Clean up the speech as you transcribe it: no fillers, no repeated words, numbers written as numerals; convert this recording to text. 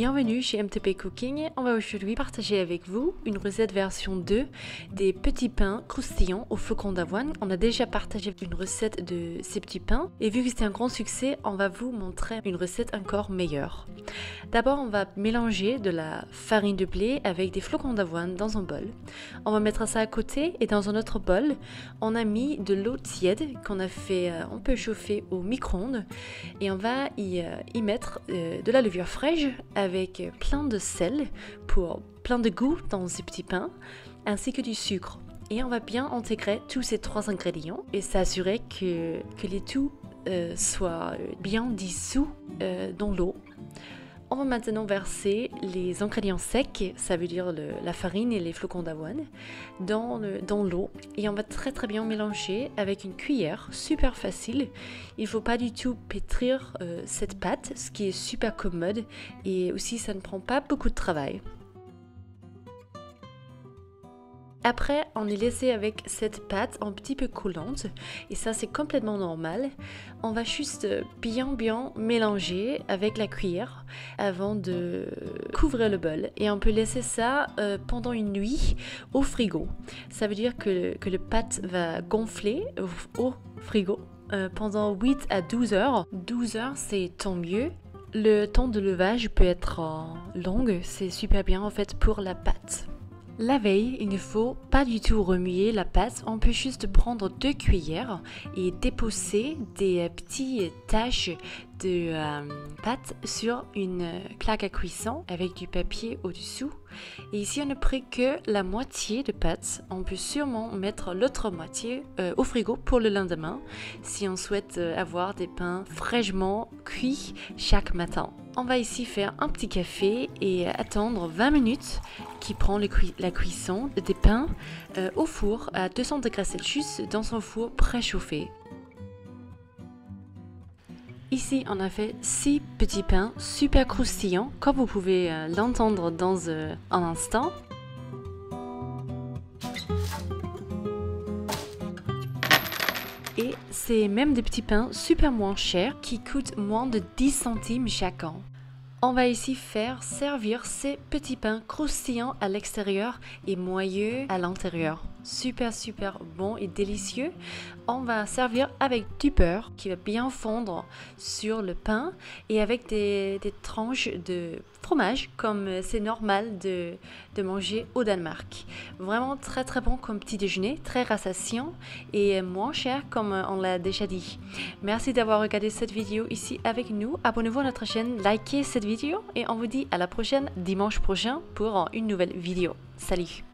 Bienvenue chez MTP Cooking. On va aujourd'hui partager avec vous une recette version 2 des petits pains croustillants au flocon d'avoine. On a déjà partagé une recette de ces petits pains et vu que c'était un grand succès, on va vous montrer une recette encore meilleure. D'abord, on va mélanger de la farine de blé avec des flocons d'avoine dans un bol. On va mettre ça à côté et dans un autre bol, on a mis de l'eau tiède qu'on a fait un peu chauffer au micro-ondes et on va y mettre de la levure fraîche avec plein de sel pour plein de goût dans ces petits pains, ainsi que du sucre. Et on va bien intégrer tous ces trois ingrédients et s'assurer que les tout soient bien dissous dans l'eau. On va maintenant verser les ingrédients secs, ça veut dire la farine et les flocons d'avoine, dans l'eau. Et on va très bien mélanger avec une cuillère, super facile. Il ne faut pas du tout pétrir cette pâte, ce qui est super commode et aussi ça ne prend pas beaucoup de travail. Après, on est laissé avec cette pâte un petit peu coulante et ça c'est complètement normal. On va juste bien mélanger avec la cuillère avant de couvrir le bol et on peut laisser ça pendant une nuit au frigo. Ça veut dire que le pâte va gonfler au frigo pendant 8 à 12 heures. 12 heures c'est tant mieux. Le temps de levage peut être long, c'est super bien en fait pour la pâte. La veille, il ne faut pas du tout remuer la pâte, on peut juste prendre 2 cuillères et déposer des petites taches de pâte sur une plaque à cuisson avec du papier au-dessous. Et ici on ne pris que la moitié de pâte, on peut sûrement mettre l'autre moitié au frigo pour le lendemain si on souhaite avoir des pains fraîchement cuits chaque matin. On va ici faire un petit café et attendre 20 minutes qui prend la cuisson des pains au four à 200 degrés Celsius dans un four préchauffé. Ici, on a fait 6 petits pains super croustillants, comme vous pouvez l'entendre dans un instant. Et c'est même des petits pains super moins chers qui coûtent moins de 10 centimes chacun. On va ici faire servir ces petits pains croustillants à l'extérieur et moelleux à l'intérieur. Super bon et délicieux. On va servir avec du beurre qui va bien fondre sur le pain et avec des tranches de fromage comme c'est normal de manger au Danemark. Vraiment très bon comme petit déjeuner, très rassasiant et moins cher comme on l'a déjà dit. Merci d'avoir regardé cette vidéo ici avec nous. Abonnez-vous à notre chaîne, likez cette vidéo et on vous dit à la prochaine dimanche prochain pour une nouvelle vidéo. Salut!